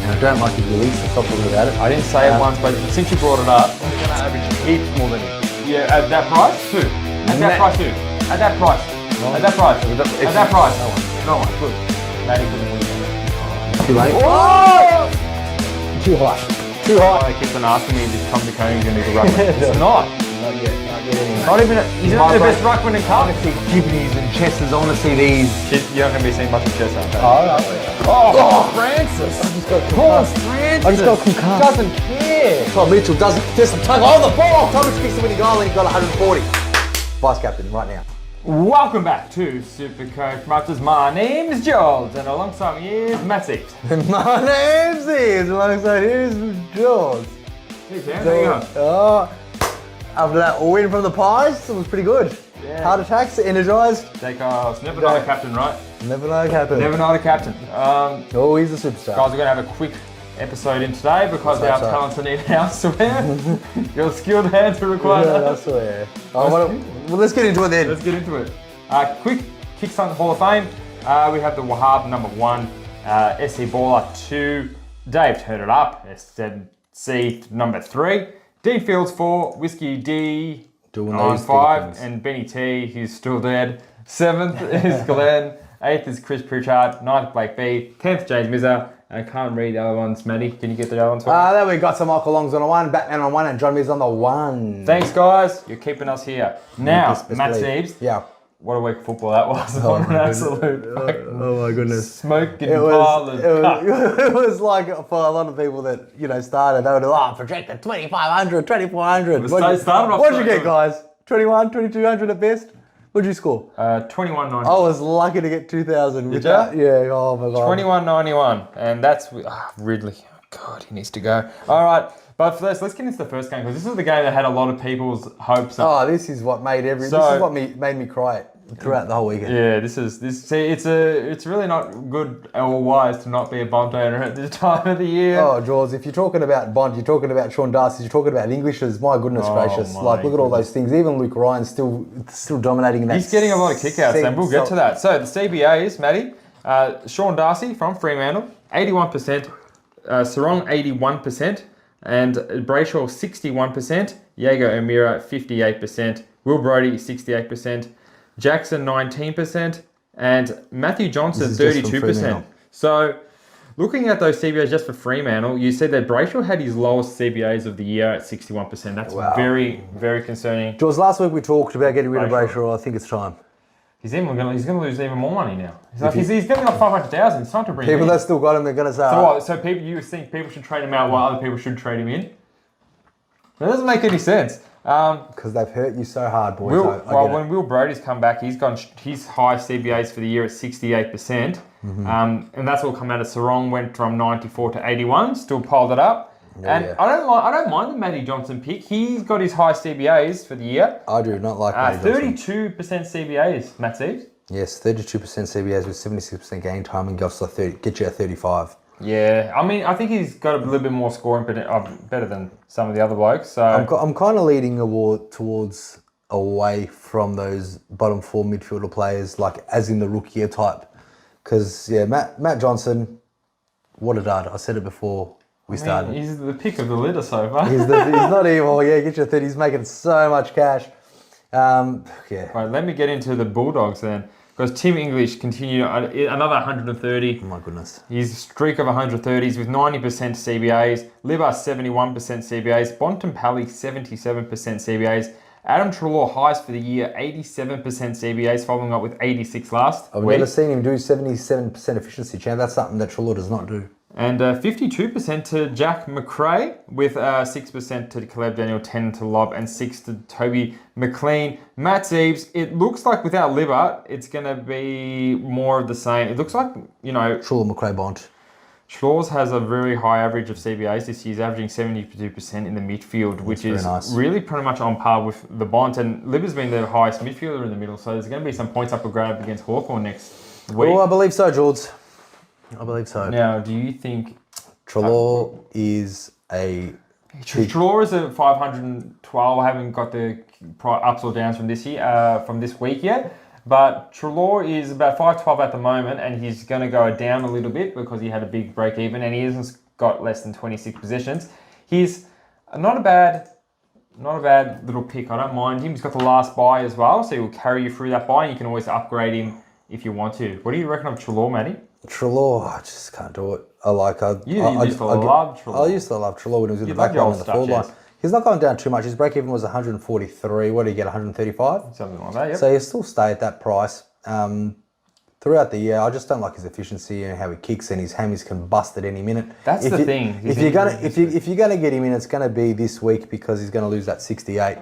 And I don't like his release, so stop talking about it. I didn't say it once, but since you brought it up, I'm going to average heaps more than him. Yeah, at that price? Who? At that price, who? At that price. No. At that price. At that price. No one. Good. Matty for the win. Too late. Oh! Too high. Too high. They keep on asking me if Tom DeConey's going to be the ruckman. It's not. Not yet. Not yet anyway. Not even. He's not the best ruckman in Carlton. Gibneys and Chesters. I want to see these. You're not going to be seeing much of Chess, aren't you? Oh, Francis. I just got concussed. I just got concussed. Doesn't care. Tom Mitchell doesn't just tug on the ball. Tom Mitchell kicks the winning goal and he got 140. Vice captain right now. Welcome back to SuperCoach Masters. My name is George, and alongside me is Matt Cick. My name's Steve. Alongside here's George. Hey Sam, there you go. Oh, after that win from the Pies, it was pretty good. Yeah. Heart attacks, energized. Take us. Never not a captain, right? Never know captain. Never not a captain. Oh, he's a superstar. Guys, we're going to have a quick episode in today because our talents need elsewhere. Your skilled hands are required. Yeah, that's where. Well, let's get into it then. Let's get into it. Quick Kick Sunt Hall of Fame. We have the Wahab number 1, SC Baller 2, Dave Turn It Up, SC number 3, D Fields 4, Whiskey D Doing 5, and Benny T, he's still dead. 7th is Glenn, 8th is Chris Pritchard, 9th Blake B, 10th James Mizza. I can't read the other ones, Matty. Can you get the other ones? Then we got some Michael Longs on the 1, Batman on 1, and John Mears on the 1. Thanks, guys. You're keeping us here. Now, Matt Siebes. Yeah. What a week of football that was. Oh, an absolute oh my goodness. Smoking pile of it was like for a lot of people that, started, they would projected 2,500, 2,400. What did you get, guys? 21, 2,200 at best? What did you score? 21.90. I was lucky to get 2,000. Did you? Yeah, oh my God. 21.91. And that's Ridley. Oh God, he needs to go. All right. But first, let's get into the first game because this is the game that had a lot of people's hopes up. Oh, this is what made made me cry throughout the whole weekend. Yeah, See, it's really not good or wise to not be a Bont owner at this time of the year. Oh, Jaws, if you're talking about Bont, you're talking about Sean Darcy, you're talking about Englishes. My goodness gracious! Look at all those things. Even Luke Ryan's still dominating in that. He's getting a lot of kickouts, and we'll get to that. So the CBAs, Matty, Sean Darcy from Fremantle, 81%, Sarong 81%. And Brayshaw 61%, Jaeger O'Meara 58%, Will Brodie 68%, Jackson 19%, and Matthew Johnson 32%. So, looking at those CBAs just for Fremantle, you said that Brayshaw had his lowest CBAs of the year at 61%. That's very, very concerning. George, last week we talked about getting rid of Brayshaw. I think it's time. He's going to lose even more money now. He's going to be like 500,000. It's time to bring him in. People that still got him, they're going to say... So you think people should trade him out while other people should trade him in? That doesn't make any sense. Because they've hurt you so hard, boys. When Will Brodie's come back, he's got his high CBAs for the year at 68%. Mm-hmm. And that's all come out of Sarong, went from 94 to 81, still piled it up. I don't mind the Matty Johnson pick. He's got his high CBAs for the year. I do not like Matty Johnson. 32% CBAs, Matt Siebes. Yes, 32% CBAs with 76% game time and get you a 35. Yeah, I mean, I think he's got a little bit more scoring, better than some of the other blokes. So I'm kind of leading towards away from those bottom 4 midfielder players, like as in the rookie type. Because Matt Johnson, what a dud. I said it before. Started. He's the pick of the litter so far. He's not evil. Yeah, get your 30. He's making so much cash. Right, let me get into the Bulldogs then. Because Tim English continued another 130. Oh my goodness. His streak of 130s with 90% CBAs. Libar 71% CBAs. Bontempelli 77% CBAs. Adam Treloar highest for the year, 87% CBAs, following up with 86 last week. I've never seen him do 77% efficiency, champ. That's something that Treloar does not do. And 52% to Jack McRae, with 6% to Caleb Daniel, 10 to Lob, and 6 to Toby McLean. Matt Siebes, it looks like without Libba, it's going to be more of the same. It looks like, Treloar, McRae, Bont. Schlaws has a very high average of CBAs this year. He's averaging 72% in the midfield, which is really pretty much on par with the Bont. And Libba's been the highest midfielder in the middle, so there's going to be some points up for grab against Hawthorn next week. Oh, I believe so, George. I believe so. Now, do you think Treloar is a... Treloar is a 512. I haven't got the ups or downs from this week yet. But Treloar is about 512 at the moment, and he's going to go down a little bit because he had a big break even, and he isn't got less than 26 possessions. He's not a bad little pick. I don't mind him. He's got the last bye as well, so he'll carry you through that bye, and you can always upgrade him if you want to. What do you reckon of Treloar, Matty? Treloar, I just can't do it. I used to love Treloar. I used to love Treloar when he was in the back line and the forward line. He's not going down too much. His break-even was 143. What did he get, 135? Something like that, yep. So he'll still stay at that price. Throughout the year, I just don't like his efficiency and how he kicks, and his hammies can bust at any minute. That's the thing. If you're gonna get him in, it's gonna be this week because he's gonna lose that 68.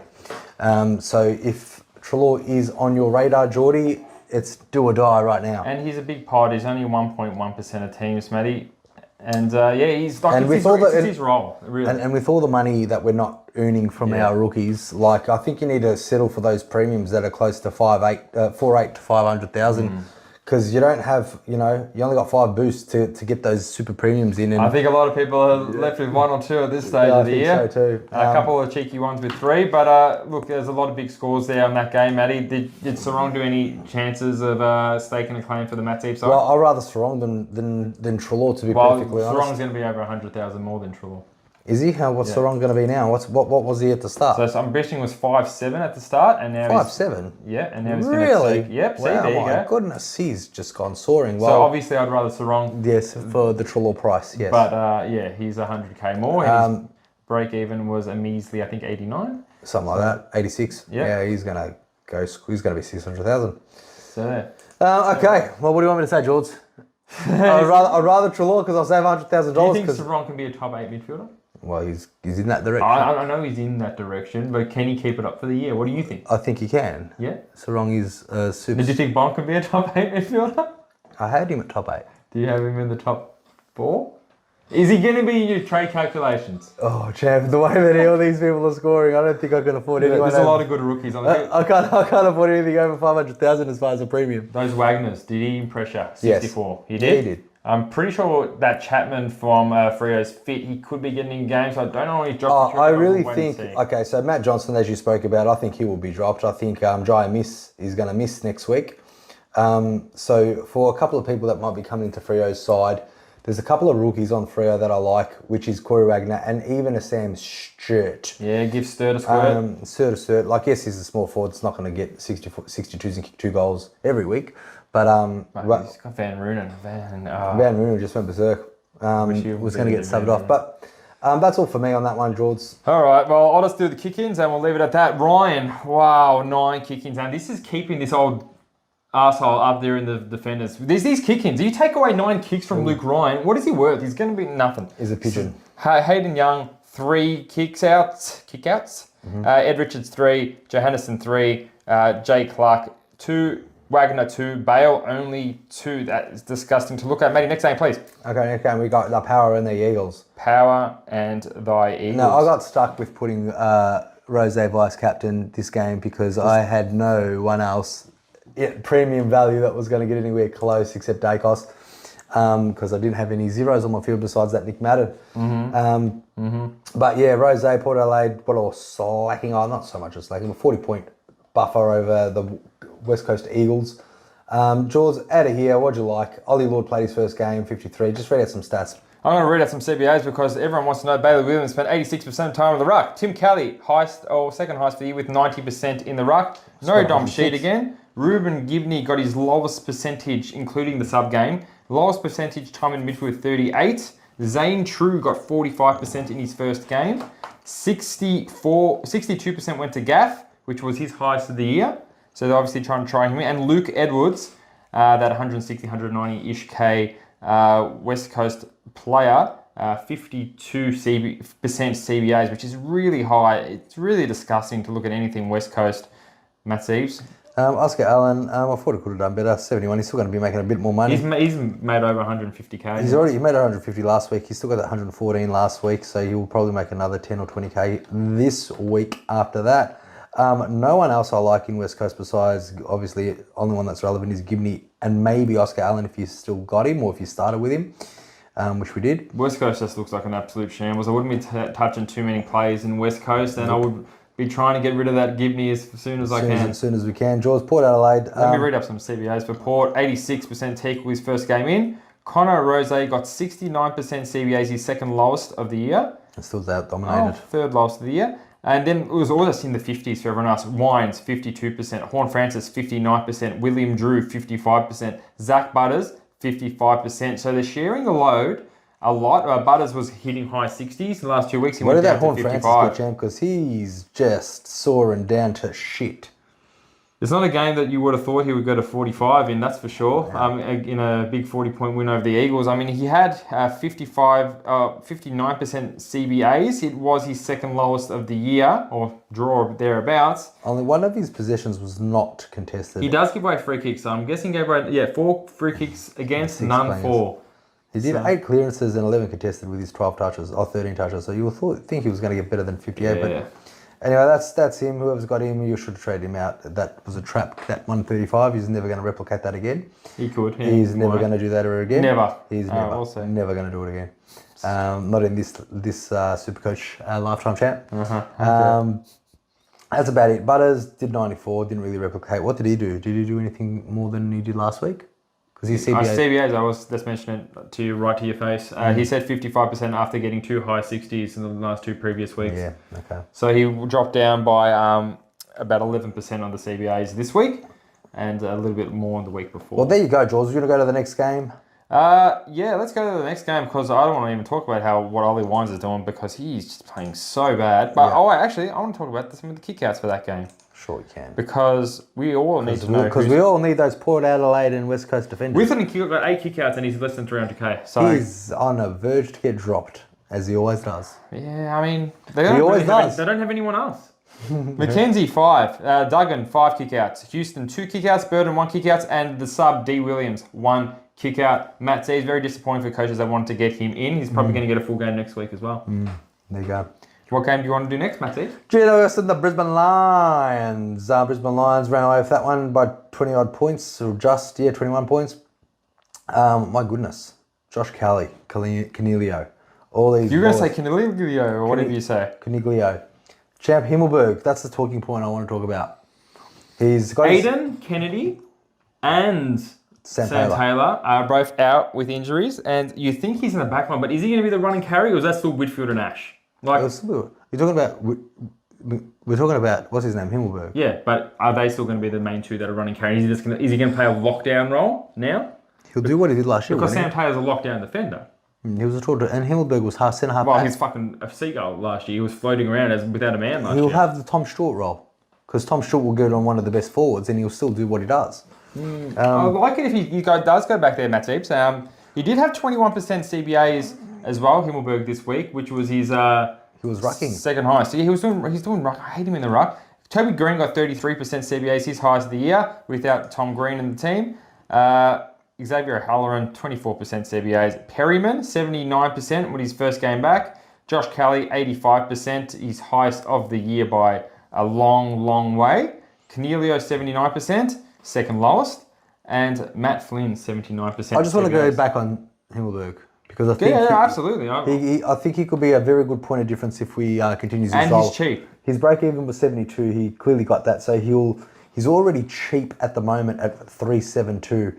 So if Treloar is on your radar, Geordie, it's do or die right now. And he's a big pod. He's only 1.1% of teams, Matty. And he's like, it's his role, really. And with all the money that we're not earning from our rookies, like I think you need to settle for those premiums that are close to 48 to 500,000. Because you don't have, you only got 5 boosts to get those super premiums in. And I think a lot of people are left with 1 or 2 at this stage of the year. I think so too. A couple of cheeky ones with 3. But look, there's a lot of big scores there on that game, Matty. Did Sarong do any chances of staking a claim for the Matsieve side? Well, I'd rather Sarong than Treloar, to be perfectly honest. Sarong's going to be over 100,000 more than Treloar. Is he? What's Sarong going to be now? What was he at the start? So I'm betting was 5'7" at the start, and now 5'7". Yeah, and now he's really. Yep. Wow, see, there you my go. goodness, he's just gone soaring. So obviously, I'd rather Sarong. Yes, for the Treloar price. Yes, but he's 100k more. His break even was a measly, I think, 89. Something like that, 86. Yep. Yeah, he's gonna go. He's gonna be 600,000. So there. Okay. Well, what do you want me to say, George? I'd rather Treloar because I'll save $100,000. Do you think Sarong can be a top 8 midfielder? Well, he's in that direction. I know he's in that direction, but can he keep it up for the year? What do you think? I think he can. Yeah. Sarong is super. Did you think Bond could be a top 8 midfielder? I had him at top 8. Do you have him in the top 4? Is he going to be in your trade calculations? Oh, champ, the way that all these people are scoring, I don't think I can afford anyone. There's a lot of good rookies on the team. I can't afford anything over 500,000 as far as a premium. Those Wagners, did he impress you? 64. Yes. He did? Yeah, he did. I'm pretty sure that Chapman from Freo's fit. He could be getting in games. I don't know when he's dropped. I really think. Okay, so Matt Johnson, as you spoke about, I think he will be dropped. I think Jai Miss is going to miss next week. So for a couple of people that might be coming to Freo's side, there's a couple of rookies on Freo that I like, which is Corey Wagner and even a Sam Sturt. Yeah, give Sturt a squirt. Sturt. Like, yes, he's a small forward. It's not going to get 62s and kick 2 goals every week. But he's got Van Roonen. Van Roonen just went berserk. Was going to get subbed off. But that's all for me on that one, George. All right, well, I'll just do the kick-ins and we'll leave it at that. Ryan, wow, 9 kick-ins. And this is keeping this old arsehole up there in the defenders. There's these kick-ins. You take away 9 kicks from Luke Ryan, what is he worth? He's going to be nothing. He's a pigeon. Hayden Young, 3 kickouts. Mm-hmm. Ed Richards, 3. Johannesson, 3. Jay Clark, 2. Wagner 2, Bale only 2. That is disgusting to look at. Matty, next game, please. Okay, next game we got the Power and the Eagles. Power and thy Eagles. No, I got stuck with putting Rose vice captain this game because I had no one else premium value that was going to get anywhere close except Dacos because I didn't have any zeros on my field besides that Nick Madden. But yeah, Rose, Port Adelaide, slacking. Not so much as slacking, but 40-point buffer over the West Coast Eagles. Jaws, out of here, what'd you like? Ollie Lord played his first game, 53. Just read out some stats. I'm going to read out some CBAs because everyone wants to know Bailey Williams spent 86% of time in the ruck. Tim Kelly, second highest for the year with 90% in the ruck. No Dom Sheet again. Ruben Gibney got his lowest percentage, including the sub game. Lowest percentage time in midfield with 38. Zane True got 45% in his first game. 62% went to Gaff, which was his highest of the year. So they're obviously trying to try him. And Luke Edwards, that 160, 190-ish K West Coast player, 52% CBAs, which is really high. It's really disgusting to look at anything West Coast. Matt Seaves. Oscar Allen, I thought he could have done better. 71. He's still going to be making a bit more money. He's made over 150k. He made 150 last week. He's still got that 114 last week, so he'll probably make another 10 or 20k this week after that. No one else I like in West Coast besides, obviously, only one that's relevant is Gibney and maybe Oscar Allen if you still got him or if you started with him, which we did. West Coast just looks like an absolute shambles. I wouldn't be touching too many players in West Coast, and I would be trying to get rid of that Gibney as soon as I can. As soon as we can. Jaws, Port Adelaide. Let me read up some CBAs for Port. 86% tackle his first game in. Connor Rose got 69% CBAs, his second lowest of the year. It's still that dominated. Third lowest of the year. And then it was almost in the 50s for everyone else. Wines, 52%. Horn Francis, 59%. William Drew, 55%. Zach Butters, 55%. So they're sharing the load a lot. Butters was hitting high 60s the last 2 weeks. He Where went did down that Horn to Francis 55. get, champ? Because he's just soaring down to shit. It's not a game that you would have thought he would go to 45 in, that's for sure. In a big 40-point win over the Eagles. I mean, he had 59% CBAs. It was his second lowest of the year, or draw thereabouts. Only one of his possessions was not contested. He does give away free kicks, so I'm guessing he gave away 4 free kicks against, none players. for. He did 8 clearances and 11 contested with his 12 touches, or 13 touches. So you would think he was going to get better than 58. But anyway, that's him. Whoever's got him, you should trade him out. That was a trap. That 135. He's never going to replicate that again. He could. He's never going to do that ever again. Never. He's never going to do it again. Not in this SuperCoach lifetime champ. That's about it. Butters did 94. Didn't really replicate. What did he do? Did he do anything more than he did last week? Because he's CBAs. CBAs, I was just mentioning it to you, right to your face. He said 55% after getting 2 high 60s in the last 2 previous weeks. Yeah, okay. So he dropped down by about 11% on the CBAs this week and a little bit more the week before. Well, there you go, Jules. You're going to go to the next game? Let's go to the next game because I don't want to even talk about what Ollie Wines is doing because he's just playing so bad. But I want to talk about some of the kickouts for that game. Sure, you can. Because we all need to know. Because we all need those Port Adelaide and West Coast defenders. We thought he got 8 kickouts and he's less than 300k. So he's on a verge to get dropped, as he always does. Yeah, I mean, they don't have anyone else. Mackenzie 5, Duggan 5 kickouts, Houston 2 kickouts, Burton 1 kickouts, and the sub D Williams 1 kickout. Matt C is very disappointing for coaches that wanted to get him in. He's probably going to get a full game next week as well. There you go. What game do you want to do next, Matty? GWS and the Brisbane Lions. Brisbane Lions ran away with that one by 20-odd points, or 21 points. My goodness. Josh Kelly, Canelio. All these. You're going to say Caniglio or whatever you say. Caniglio. Champ Himmelberg. That's the talking point I want to talk about. He's got Aiden Kennedy and Sam Taylor are both out with injuries, and you think he's in the back line, but is he going to be the running carry, or is that still Whitfield and Ash? You're talking about. We're talking about what's his name, Himmelberg. Yeah, but are they still going to be the main 2 that are running carry? Is he going to play a lockdown role now? He'll do what he did last year. Because Sam Taylor's a lockdown defender. He was a tall, and Himmelberg was centre half. Well, he's fucking a seagull last year. He was floating around without a man last year. He'll have the Tom Stewart role because Tom Stewart will get on one of the best forwards, and he'll still do what he does. I like it if he does go back there, Matt Zeeps. He did have 21% CBAs as well, Himmelberg, this week, which was his. He was rucking. Second highest. So yeah, he's doing ruck. I hate him in the ruck. Toby Green got 33% CBAs, his highest of the year, without Tom Green in the team. Xavier Halloran, 24% CBAs. Perryman, 79% with his first game back. Josh Kelly, 85%, his highest of the year by a long, long way. Canelio, 79%, second lowest. And Matt Flynn, 79%. I just want to go back on Himmelberg. Because I think absolutely. I think he could be a very good point of difference if we continues his And role. he's cheap. His break even was 72. He clearly got that. So he's already cheap at the moment at 372.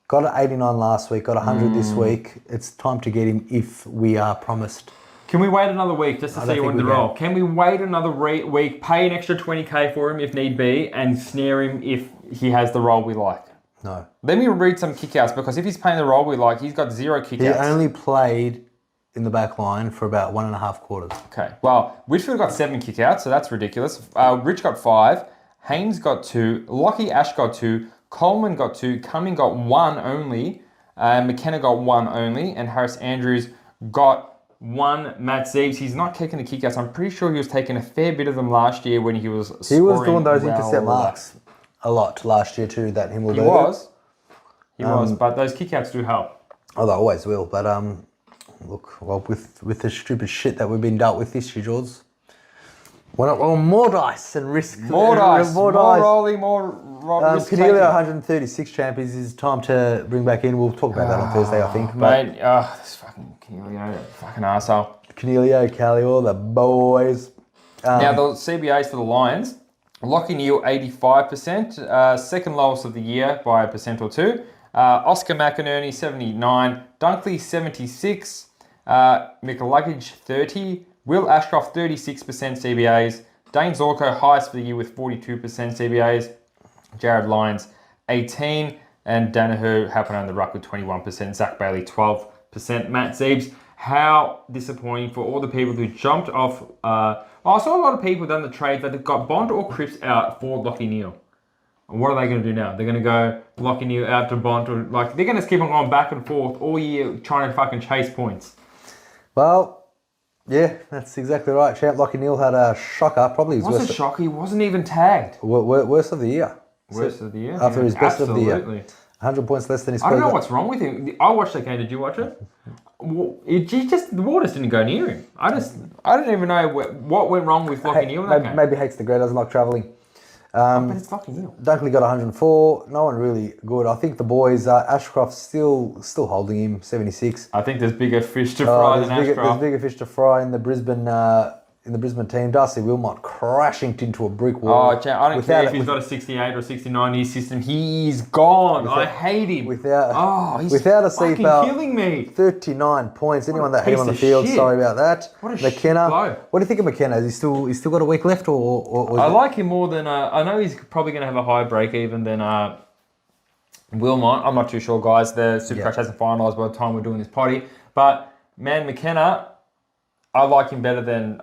Got an 89 last week. Got 100 this week. It's time to get him if we are promised. Can we wait another week just to see you in the role? Can we wait another week, pay an extra 20k for him if need be, and snare him if he has the role we like? No. Let me read some kickouts, because if he's playing the role we like, he's got 0 kickouts. He only played in the back line for about 1.5 quarters. Okay. Well, Whitfield got 7 kickouts, so that's ridiculous. Rich got 5. Haynes got 2. Lockie Ash got 2. Coleman got 2. Cumming got 1 only. McKenna got 1 only. And Harris Andrews got 1. Matt Zeeves, he's not kicking the kickouts. I'm pretty sure he was taking a fair bit of them last year when he was scoring. He was doing those intercept marks a lot last year too, that Himmelberg. He was, but those kickouts do help. Oh, they always will. But look, well, with the stupid shit that we've been dealt with this year, George, why not roll more dice and risk more dice, more rolling, more risk taking. Canelio 136 champ is his time to bring back in. We'll talk about that on Thursday, I think. Mate, this fucking Canelio, fucking arsehole. Canelio, Callie, all the boys. Now the CBAs for the Lions. Lockie Neal, 85%, second lowest of the year by 1% or 2. Oscar McInerney, 79. Dunkley, 76. McLuggage, 30. Will Ashcroft, 36% CBAs. Dane Zorko, highest for the year with 42% CBAs. Jared Lyons, 18. And Danaher happened on the ruck with 21%. Zach Bailey, 12%. Matt Zeebs, how disappointing for all the people who jumped off. I saw a lot of people done the trade that have got Bond or Cripps out for Lachie Neale. What are they going to do now? They're going to go Lachie Neale out to Bond, or they're going to keep on going back and forth all year trying to fucking chase points. Well, yeah, that's exactly right. Champ Lachie Neale had a shocker. Probably his What's a shocker? He wasn't even tagged. Worst of the year. Worst of the year? After his best absolutely. of the year. 100 points less than his I don't know what's wrong with him. I watched that game. Did you watch it? The waters didn't go near him. I don't even know what went wrong with Lachie Neale in that game. Maybe hates the ground, doesn't like travelling. But it's Lachie Neale. Dunkley got 104. No one really good. I think the boys, Ashcroft's still holding him, 76. I think there's bigger fish to fry than Ashcroft. There's bigger fish to fry in the Brisbane team. Darcy Wilmot crashing into a brick wall. I don't care if he's got a 68 or 69 in his system. He's gone. I hate him. He's a fucking killing me. 39 points. Anyone that hit him on the field, sorry about that. What a McKenna. blow. What do you think of McKenna? Has he still got a week left, or I like him more than I know he's probably going to have a higher break even than Wilmot. I'm not too sure, guys. The Supercoach hasn't finalised by the time we're doing this potty. But man, McKenna, I like him much better than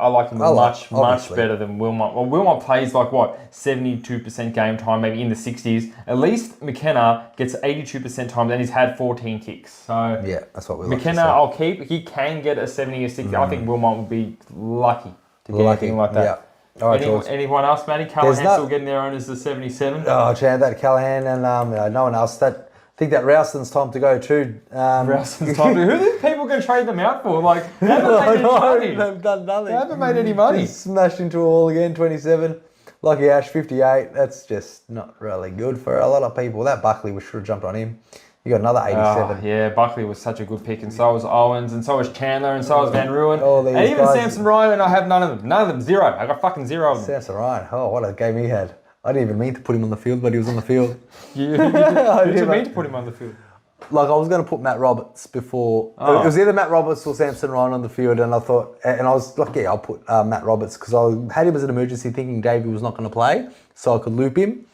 Wilmot. Well, Wilmot plays 72% game time, maybe in the 60s. At least McKenna gets 82% time, and he's had 14 kicks. So yeah, that's what we McKenna, I'll keep. He can get a 70 or 60. I think Wilmot would be lucky to get anything like that. Yeah. All right, anyone else, Matty? Callahan still getting their own as the 77. Oh, Chad, that Callahan and no one else. I think that Ralston's time to go too. Ralston's time to go. Who are people going to trade them out for? They haven't made any money. They've done nothing. They haven't made any money. He's smashed into a wall again, 27. Lucky Ash, 58. That's just not really good for a lot of people. That Buckley, we should have jumped on him. You got another 87. Yeah, Buckley was such a good pick, and so was Owens, and so was Chandler, and so was Van Ruin. And even Samson Ryan, I have none of them. None of them, zero. I got fucking zero of them. Samson Ryan, what a game he had. I didn't even mean to put him on the field, but he was on the field. You didn't mean to put him on the field. I was going to put Matt Roberts before. It was either Matt Roberts or Samson Ryan on the field, and I thought, and I was like, yeah, I'll put Matt Roberts because I had him as an emergency, thinking Davey was not going to play, so I could loop him,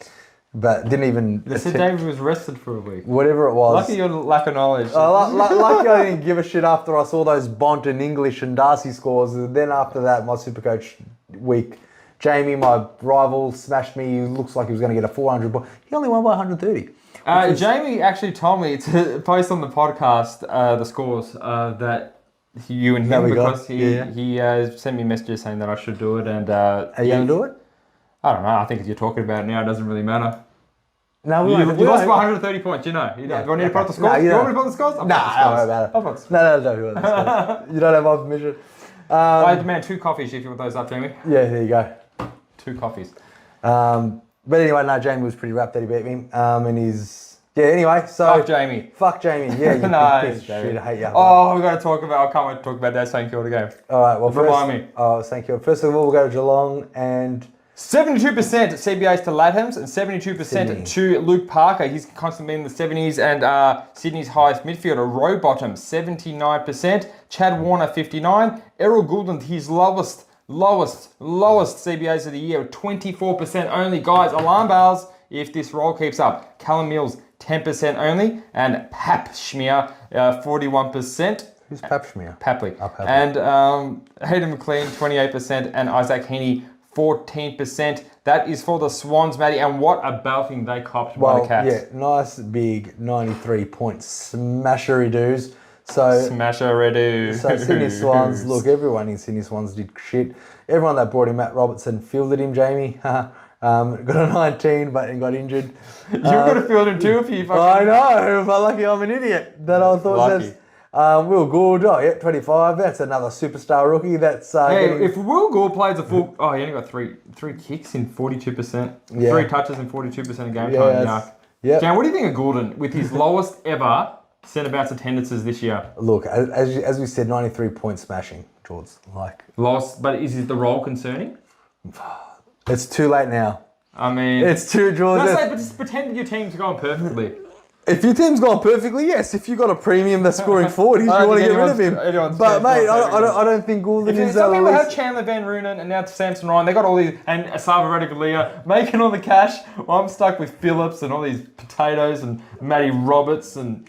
but didn't even. They said Davey was rested for a week. Whatever it was. Lucky your lack of knowledge. Lucky I didn't give a shit after I saw those Bont and English and Darcy scores. And then after that, my Supercoach week, Jamie, my rival, smashed me. He looks like he was going to get a 400, but he only won by 130. Jamie actually told me to post on the podcast the scores that you and him, because he sent me messages saying that I should do it. And are you going to do it? I don't know. I think if you're talking about it now, it doesn't really matter. No, you lost by 130 points. You know. Do you want me to put up the scores? Do you want me to put the scores? No, don't worry about it. No, don't do it. You don't have my permission. I demand 2 coffees if you want those up, Jamie. Yeah, there you go. 2 coffees. But anyway, no, Jamie was pretty rapt that he beat me. And he's... Yeah, anyway, so... Fuck Jamie. Fuck Jamie, yeah. You piece of shit, I hate you. Oh, we've got to talk about... I can't wait to talk about that St Kilda game. All right, well, remind me. Oh, St Kilda. First of all, we'll go to Geelong and... 72% CBAs to Lathams and 72% to Luke Parker. He's constantly in the 70s. And Sydney's highest midfielder, Rowbottom, 79%. Chad Warner, 59%. Errol Goulden, his lowest CBAs of the year, 24% only. Guys, alarm bells if this roll keeps up. Callum Mills, 10% only. And Pap Schmier, 41%. Who's Pap Schmier? Papley. Oh, Papley. And Hayden McLean, 28%. And Isaac Heaney, 14%. That is for the Swans, Matty. And what a belting they copped by the Cats. Yeah, nice big 93-point smashery-doos. So Sydney Swans, look, everyone in Sydney Swans did shit. Everyone that brought in Matt Robertson fielded him, Jamie. Got a 19, but he got injured. You could have fielded him too if you fucking... I know, but lucky I'm an idiot. That I thought says... Will Gould, 25. That's another superstar rookie. That's if Will Gould plays a full... Oh, he only got three kicks in 42%. Yeah. 3 touches in 42% of game time. Yeah. Jan, what do you think of Goulden with his lowest ever centre-bouts attendances this year? Look, as we said, 93-point smashing, George. Lost, but is the role concerning? It's too late now. I mean... It's too, George. But just pretend your team's going perfectly. If your team's gone perfectly, yes. If you've got a premium that's scoring 40s, you want to get rid of him. But, mate, I don't think Goulden is... Some people have Chandler Van Roonen and now Samson Ryan. They got all these... And Asava Radicalea making all the cash. Well, I'm stuck with Phillips and all these potatoes and Matty Roberts and...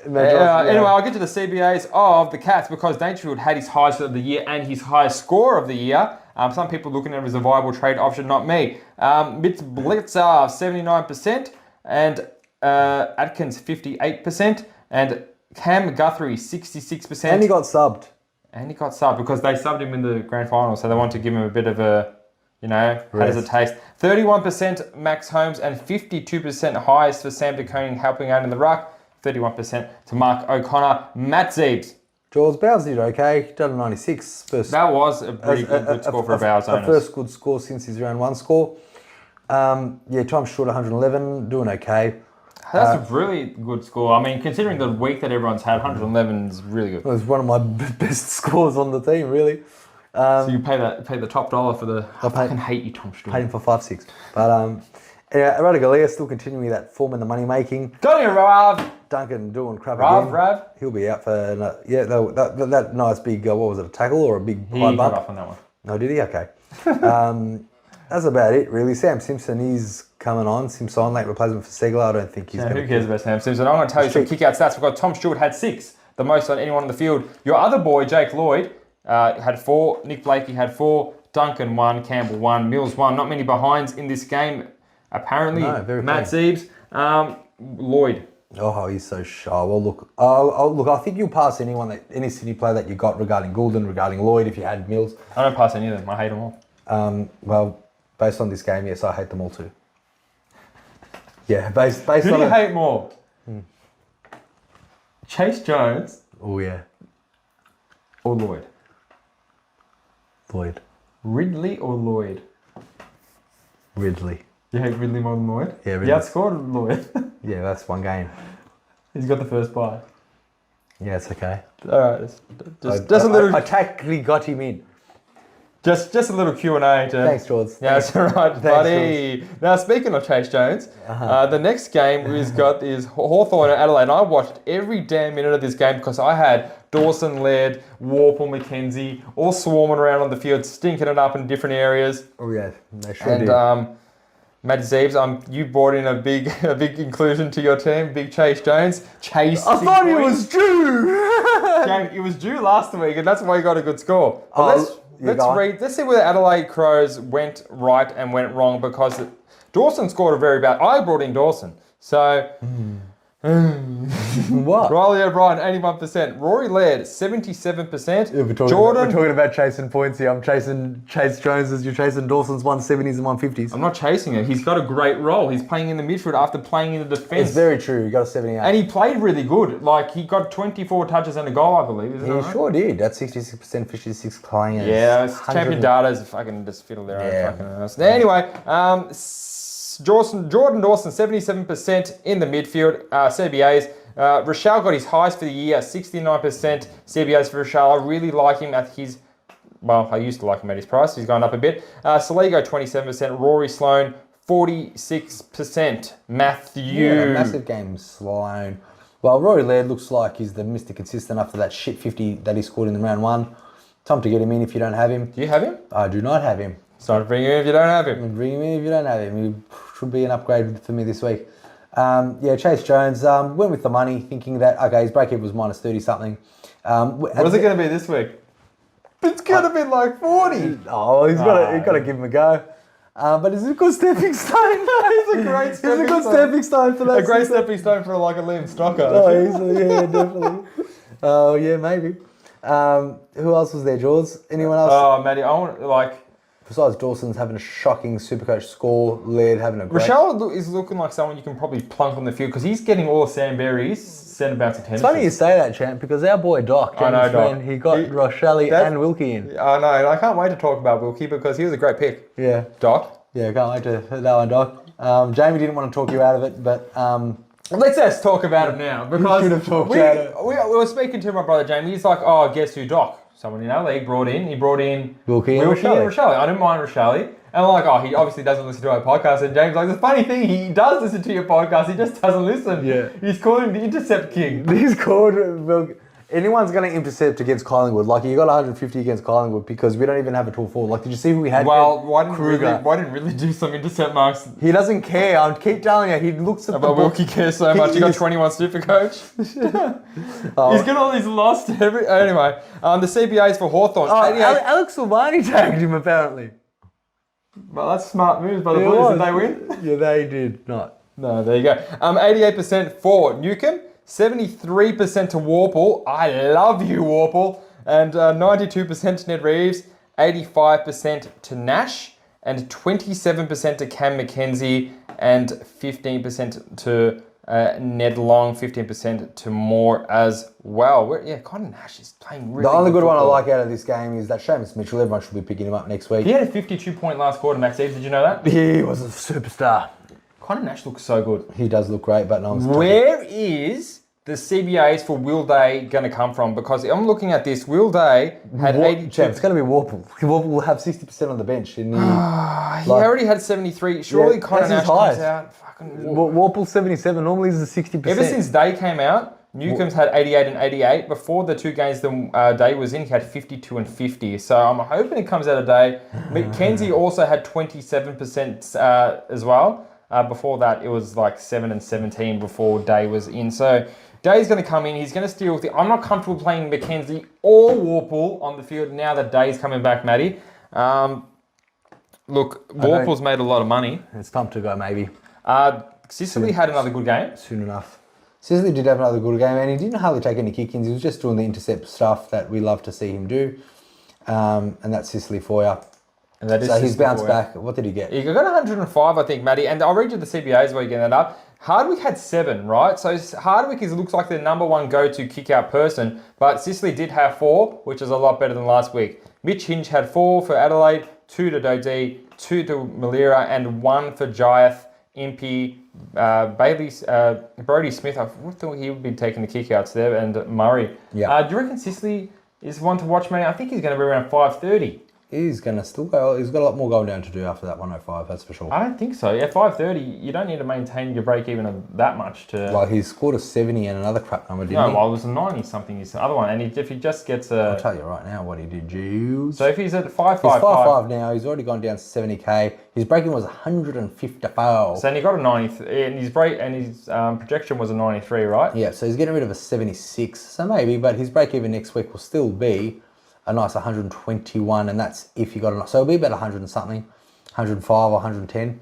Anyway, I'll get to the CBAs of the Cats because Dangerfield had his highest of the year and his highest score of the year. Some people looking at him as a viable trade option, not me. Mitz Blitzer, 79%, and Atkins, 58%, and Cam Guthrie, 66%. And he got subbed. Because they subbed him in the grand final, so they wanted to give him a bit of a, how does it taste? 31% Max Holmes and 52% highest for Sam De Koning helping out in the ruck. 31% to Mark O'Connor. Matt Zeebs. George Bowes did okay. Done a 96. That was a pretty good score for a Bowes owner. First good score since his round one score. Time short 111. Doing okay. That's a really good score. I mean, considering the week that everyone's had, 111 is really good. It was one of my best scores on the team, really. So you pay the top dollar for the... I fucking hate you, Tom Stewart. Paid him for 5-6. But Radicalea still continuing that form in the money making. Don't you, Rav? Duncan doing crap again. Rav? He'll be out for that nice big what was it, a tackle or a big high bump? He got off on that one. No, did he? Okay. That's about it really. Sam Simpson is coming on. Simpson late replacement for Segler. I don't think he's going to... Who cares about Sam Simpson? I'm going to tell you some kick-out stats. We've got Tom Stewart had 6, the most on anyone on the field. Your other boy, Jake Lloyd, had 4. Nick Blakey had 4. Duncan 1. Campbell 1. Mills 1. Not many behinds in this game. Apparently, Matt Zeebs, Lloyd. Oh, he's so shy. Well, look, I think you'll pass any Sydney player that you got regarding Goulden, regarding Lloyd, if you had Mills. I don't pass any of them. I hate them all. Well, based on this game, yes, I hate them all too. Yeah, based on... Who do you hate more? Chase Jones? Oh, yeah. Or Lloyd? Lloyd. Ridley or Lloyd? Ridley. You hate Ridley more than Lloyd? Yeah, Ridley. You outscored Lloyd. Yeah, that's one game. He's got the first bye. Yeah, it's okay. All right, just a little... I tactically got him in. Just a little Q&A. Thanks, George. Yeah, that's all right, buddy. George. Now, speaking of Chase Jones, the next game we've got is Hawthorn and Adelaide. And I watched every damn minute of this game because I had Dawson, Laird, Warple, McKenzie all swarming around on the field, stinking it up in different areas. Oh, yeah, they sure did. Matt Zeebs, you brought in a big inclusion to your team, big Chase Jones. I thought it was due. James, it was due last week, and that's why you got a good score. But let's see where the Adelaide Crows went right and went wrong, because Dawson scored a very bad... I brought in Dawson. So... What? Riley O'Brien, 81%. Rory Laird, 77%. Yeah, we're talking about chasing points here. I'm chasing Chase Jones, you're chasing Dawson's 170s and 150s. I'm not chasing it. He's got a great role. He's playing in the midfield after playing in the defence. It's very true. He got a 78. And he played really good. Like, he got 24 touches and a goal, I believe. He sure did. That's 66%, 56 playing. Yeah, champion data is fucking just fiddle their own fucking ass. Anyway, Jordan Dawson, 77% in the midfield. CBAs. Rochelle got his highest for the year, 69% CBAs for Rochelle. I really like him at his... Well, I used to like him at his price. He's gone up a bit. Saligo, 27%. Rory Sloane, 46%. Matthew. Yeah, massive game, Sloane. Well, Rory Laird looks like he's the Mr. Consistent after that shit 50 that he scored in the round one. Time to get him in if you don't have him. Do you have him? I do not have him. It's time to bring him in if you don't have him. Bring him in if you don't have him. He should be an upgrade for me this week. Chase Jones went with the money, thinking that, okay, his break-even was minus 30-something. What is it going to be this week? It's going to be like 40. Oh, he's got to give him a go. But it's a good stepping stone. He's a great stepping stone for that. A great stepping stone for like a Liam Stocker. Oh, easily, yeah, definitely. Oh, yeah, maybe. Who else was there, George? Anyone else? Oh, Matty, I want, besides Dawson's having a shocking Supercoach score, Laird having a great... Rochelle is looking like someone you can probably plunk on the field because he's getting all the Sam Berry's centre-bouts attention. It's funny you say that, champ, because our boy Doc, he got Rochelle and Wilkie in. I know, and I can't wait to talk about Wilkie because he was a great pick. Yeah. Doc? Yeah, can't wait to hit that one, Doc. Jamie didn't want to talk you out of it, but... let's just talk about him now, because should have talked about it. We were speaking to my brother Jamie. He's like, oh, guess who Doc? Someone in our league brought in. He brought in Wilkie and Rochelle. I didn't mind Rochelle. And I'm like, oh, he obviously doesn't listen to our podcast. And James like, the funny thing, he does listen to your podcast. He just doesn't listen. Yeah. He's calling him the Intercept King. He's called. Well, anyone's going to intercept against Collingwood. Like, you got 150 against Collingwood because we don't even have a tall forward. Like, did you see who we had? Well, why Kruger. didn't really do some intercept marks? He doesn't care. I'll keep telling you. He looks at But Wilkie cares so much. He got 21 SuperCoach. He's got all these lost every. Anyway, the CBAs for Hawthorn. Alex Silvani tagged him apparently. Well, that's smart moves by the Bulls. Did they win? Yeah, they did not. No, there you go. 88% for Newcomb, 73% to Warple. I love you, Warple. And 92% to Ned Reeves, 85% to Nash, and 27% to Cam McKenzie, and 15% to Ned Long, 15% to Moore as well. Connor Nash is playing really The only good football. one I like out of this game is that Seamus Mitchell. Everyone should be picking him up next week. He had a 52-point last quarter, Max Eves. Did you know that? He was a superstar. Connor Nash looks so good. He does look great, but no one's Where is the CBAs for Will Day going to come from? Because I'm looking at this. Will Day had 82. Champ, it's going to be Warple. Warple will have 60% on the bench. And He already had 73. Surely Connor Nash comes out. Warple 77. Normally is the 60%. Ever since Day came out, Newcomb's had 88 and 88. Before the two games that Day was in, he had 52 and 50. So I'm hoping it comes out of Day. McKenzie also had 27% as well. Before that, it was like 7 and 17 before Day was in. So Day's going to come in. He's going to steal. I'm not comfortable playing McKenzie or Warple on the field now that Day's coming back, Matty. Look, Warple's made a lot of money. It's time to go, maybe. Sicily had another good game. Soon enough. Sicily did have another good game, and he didn't hardly take any kick-ins. He was just doing the intercept stuff that we love to see him do. And that's Sicily for you. And that is so he's bounced back. What did he get? He got 105, I think, Matty. And I'll read you the CBAs while you get that up. Hardwick had 7, right? So Hardwick looks like the number one go-to kick-out person, but Sicily did have 4, which is a lot better than last week. Mitch Hinge had 4 for Adelaide, 2 to Dodie, 2 to Malira, and 1 for Jayath, Impey, Bailey, Brody Smith. I thought he would be taking the kick-outs there, and Murray. Yeah. Do you reckon Sicily is one to watch, Matty? I think he's going to be around 5:30. He's going to still go. He's got a lot more going down to do after that 105, that's for sure. I don't think so. Yeah, 5:30, you don't need to maintain your break even of that much to... Well, he scored a 70 and another crap number, didn't he? No, well, it was a 90-something, his other one. And if he just gets a... I'll tell you right now what he did, Jules. So if he's at 5.55... He's 5.5 now. He's already gone down to 70k. His break-in was 154. So then he got a 90, and his projection was a 93, right? Yeah, so he's getting rid of a 76. So maybe, but his break-even next week will still be a nice 121, and that's if you got enough. So it'll be about 100 and something, 105 or 110.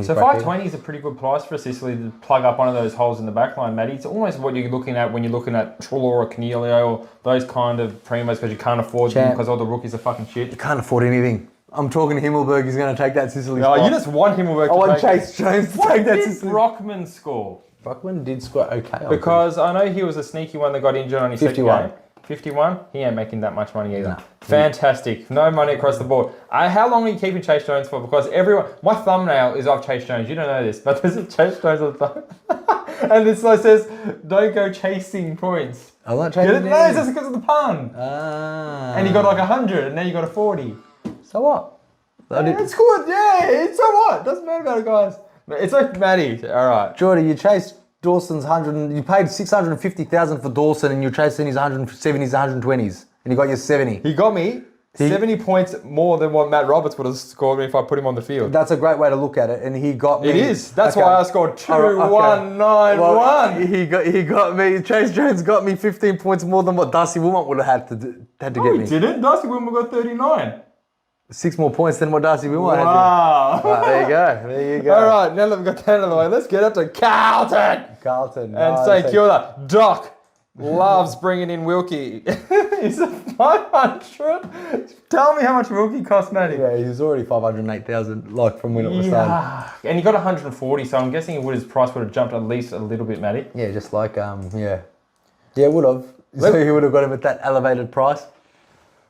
So 520 is a pretty good price for Sicily to plug up one of those holes in the back line, Matty. It's almost what you're looking at when you're looking at Truller or Canelio or those kind of primos because you can't afford them because all the rookies are fucking shit. You can't afford anything. I'm talking to Himmelberg. He's going to take that Sicily spot. You just want Himmelberg to I want take Chase Jones to take that What Sicily. did Brockman score? Brockman did score okay. Because I know he was a sneaky one that got injured on his 51. second game. 51? He ain't making that much money either. No. Fantastic. No money across the board. How long are you keeping Chase Jones for? Because my thumbnail is of Chase Jones. You don't know this, but there's a Chase Jones on the thumb. And this like says, don't go chasing points. I'm not chasing No, it's just because of the pun. And you got like 100 and now you got a 40. So what? It's good, yeah. So what? Doesn't matter about it, guys. It's like Matty. All right. Jordy, you chased Dawson's 100. You paid 650,000 for Dawson, and you're chasing his 170s, 120s, and you got your 70. He got me 70 points more than what Matt Roberts would have scored me if I put him on the field. That's a great way to look at it, and he got me. It is. That's why I scored 2-1-9-1. Well, he got me. Chase Jones got me 15 points more than what Darcy Wilmot would have had to get me. He didn't. Darcy Wilmot got 39. 6 more points than what Darcy Wilmot had. Wow. Right, there you go. There you go. All right, now that we've got that out of the way, let's get up to Carlton. And say kia ora. Doc loves bringing in Wilkie. He's a 500. Tell me how much Wilkie cost, Matty. Yeah, he was already 508,000, like from when it was started. And he got 140, so I'm guessing his price would have jumped at least a little bit, Matty. Yeah, just like yeah, would have. So he would have got him at that elevated price.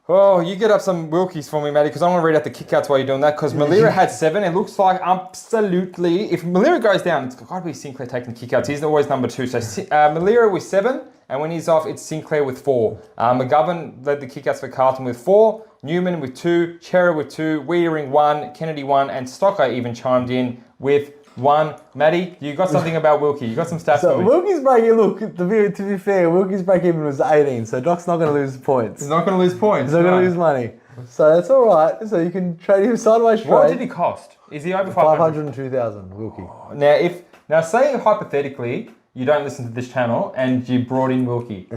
Oh, you get up some Wilkies for me, Matty, because I want to read out the kickouts while you're doing that, because Malira had 7. It looks like absolutely... If Malira goes down, it's got to be Sinclair taking the kickouts. He's always number 2. So Malira with 7 And when he's off, it's Sinclair with 4. McGovern led the kickouts for Carlton with 4. Newman with 2. Chera with 2. Wiedering 1. Kennedy 1. And Stocker even chimed in with 1. Maddie, you got something about Wilkie. You got some stats So for me. Wilkie's break, look, to be fair, Wilkie's break even was 18, so Doc's not going to lose points. He's not going to lose points. He's not going to lose money. So that's all right. So you can trade him sideways trade. What did he cost? Is he over 500? 502,000, Wilkie. Now say hypothetically you don't listen to this channel and you brought in Wilkie.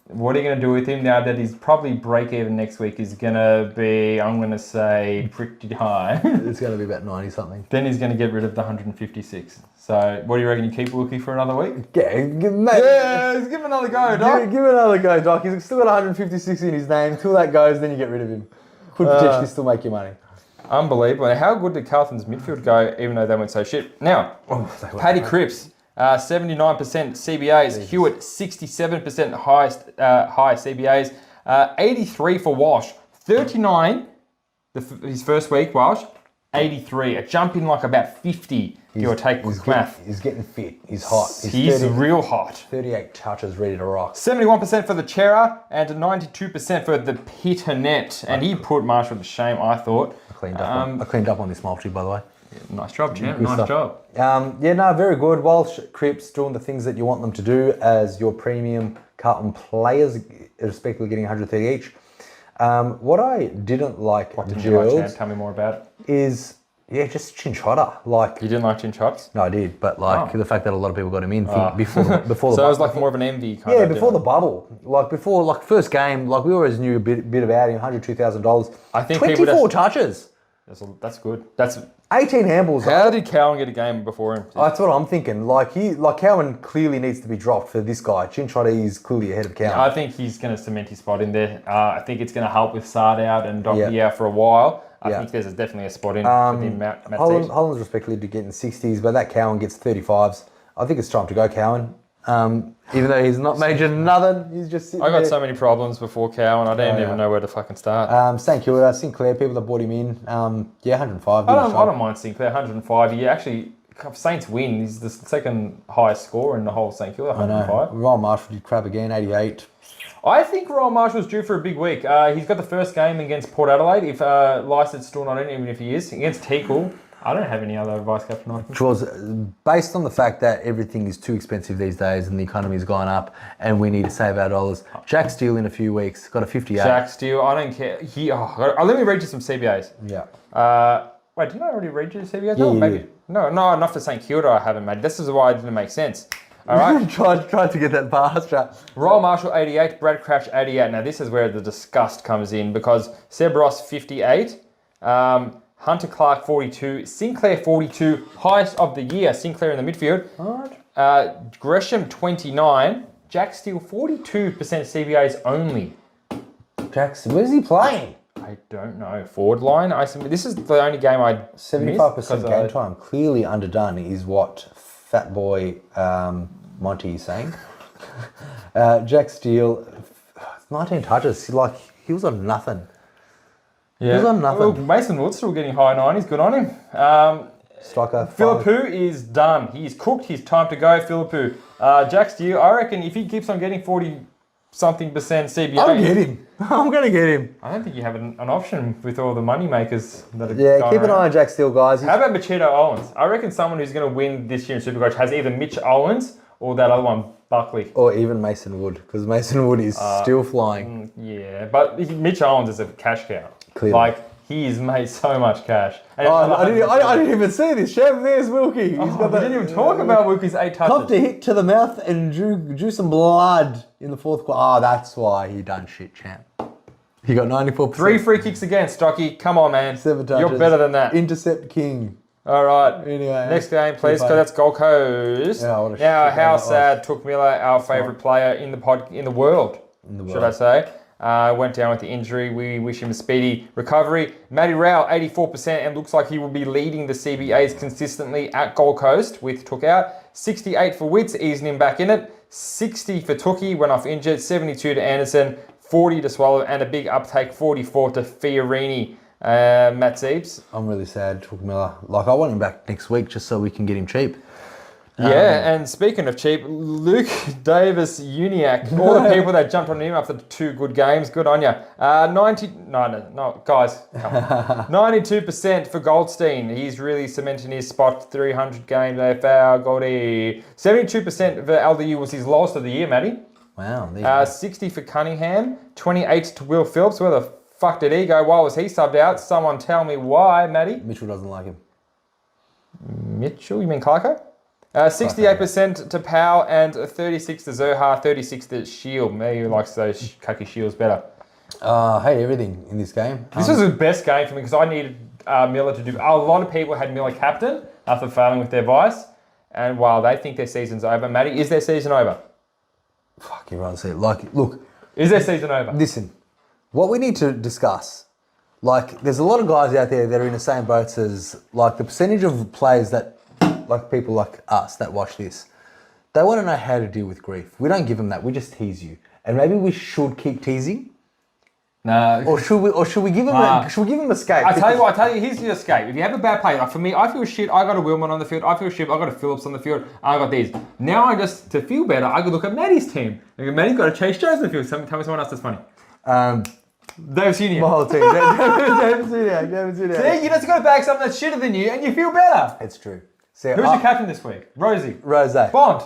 What are you going to do with him now that he's probably break even next week is going to be, I'm going to say, pretty high. It's going to be about 90 something. Then he's going to get rid of the 156. So what do you reckon? You keep Wilkie for another week? Yeah, give him another go, Doc. Give him another go, Doc. He's still got 156 in his name. Till that goes, then you get rid of him. Could potentially still make you money. Unbelievable. Now, how good did Carlton's midfield go, even though they went so shit? Now, Paddy Cripps, 79% CBAs. Jesus. Hewitt, 67% high CBAs. 83 for Walsh. 39, his first week, Walsh. 83. A jump in like about 50, give or take quick math. He's getting fit. He's hot. He's real hot. 38 touches ready to rock. 71% for the Chera and 92% for the Peternet. And he put Marshall to shame, I thought. I cleaned up on this multi, by the way. Nice job, champ. Good Nice stuff. job. Very good. Walsh, Cripps doing the things that you want them to do as your premium Carlton players, respectively getting 130 each. What I didn't like, What didn't you like, champ? Tell me more about it. is just Chinchota. Like, You didn't like Chinchots? no, I did, but the fact that a lot of people got him in before the So it was like more of an envy kind of. before the bubble, before first game, we always knew a bit about him. $102,000. I think 24 touches, That's good. That's 18 handballs. How did Cowan get a game before him? That's what I'm thinking. Cowan clearly needs to be dropped for this guy. Chinchota is clearly ahead of Cowan. I think he's going to cement his spot in there. I think it's going to help with Sard out and Docky out for a while. I think there's definitely a spot in for the Matt Holland's respectively to getting 60s, but that Cowan gets 35s. I think it's time to go, Cowan. Even though he's not major nothing, he's just sitting I got there. so many problems before Cowan, I didn't even know where to fucking start. Sinclair, people that bought him in, 105. I don't mind Sinclair, 105. He actually, Saints win. He's the second highest scorer in the whole St Kilda, 105. Ryan Marshall did crap again, 88. I think Royal Marshall's due for a big week. He's got the first game against Port Adelaide. If Lycett's still not in, even if he is, against Teakle. I don't have any other vice captain options. Which was based on the fact that everything is too expensive these days and the economy's gone up and we need to save our dollars. Jack Steele in a few weeks got a 58. Jack Steele, I don't care. Let me read you some CBAs. Yeah. Wait, didn't I already read you the CBAs? Yeah, maybe. No, not for St Kilda I haven't made. This is why it didn't make sense. All right. tried to get that past track. Royal Marshall 88, Brad Crouch 88. Now this is where the disgust comes in because Seb Ross 58, Hunter Clark 42, Sinclair 42, highest of the year, Sinclair in the midfield. Gresham 29, Jack Steele 42% CBAs only. Jackson, where's he playing? I don't know. Forward line. This is the only game I 75% game time. Clearly underdone is what Fat Boy Monty is saying. Jack Steele, 19 touches. He was on nothing. Yeah. He was on nothing. Well, Mason Wood's still getting high 90s. Good on him. Striker. Philippou is done. He's cooked. He's time to go, Philippou. Jack Steele, I reckon if he keeps on getting 40-something percent CBA... I'll get him. I'm going to get him. I don't think you have an option with all the money makers that are Yeah, going keep an around. eye on Jack Steele, guys. How about Machito Owens? I reckon someone who's going to win this year in Supercoach has either Mitch Owens or that other one, Buckley. Or even Mason Wood, because Mason Wood is still flying. Yeah, but Mitch Owens is a cash cow. Clearly. He's made so much cash. And I didn't even see this. Chef, there's Wilkie. He's got we didn't even talk about Wilkie's 8 touches. Copped a hit to the mouth and drew some blood in the fourth quarter. Oh, that's why he done shit, champ. He got 94%. 3 free kicks against Stocky. Come on, man. 7 touches. You're better than that. Intercept king. All right. Anyway. Next game, please. So that's Gold Coast. Yeah, what a now, shit how game that sad Took Miller, our favourite player in the world, should I say, went down with the injury. We wish him a speedy recovery. Matty Rowell, 84%, and looks like he will be leading the CBAs consistently at Gold Coast with Took out. 68 for Witts, easing him back in it. 60 for Tookie, went off injured. 72 to Anderson. 40 to Swallow, and a big uptake, 44 to Fiorini. Matt Zeebs. I'm really sad, Took Miller. I want him back next week just so we can get him cheap. Yeah, and speaking of cheap, Luke Davis Uniac, all the people that jumped on him after 2 good games, good on you. No, guys, come on. 92% for Goldstein. He's really cementing his spot, 300 games, AFL, Goldie. 72% for LDU was his lowest of the year, Matty. Wow. 60 for Cunningham, 28 to Will Phillips. Where the fuck did he go? Why was he subbed out? Someone tell me why, Matty. Mitchell doesn't like him. Mitchell, you mean Clarko? 68% to Powell and 36 to Zerha, 36 to Shield. Maybe he likes those Kaki Shields better. Hate everything in this game. This was the best game for me because I needed Miller to do. A lot of people had Miller captain after failing with their vice, and while they think their season's over, Matty, is their season over? Fuck, everyone say it. Like, look. Is their season over? Listen, what we need to discuss, like, there's a lot of guys out there that are in the same boats as, like, the percentage of players that, like people like us that watch this, they want to know how to deal with grief. We don't give them that. We just tease you, and maybe we should keep teasing. No. Or should we give them? Should we give them escape? I tell you, here's the escape. If you have a bad play, like for me, I feel shit. I got a Willman on the field. I feel shit. I got a Phillips on the field. I got these. Now to feel better, I could look at Matty's team. Matty's got a Chase Jones on the field. Tell me someone else that's funny. David Senior. My whole team. David Senior. See, you just got to back something that's shitter than you, and you feel better. It's true. See, who's your captain this week? Rosie. Rose. Bond.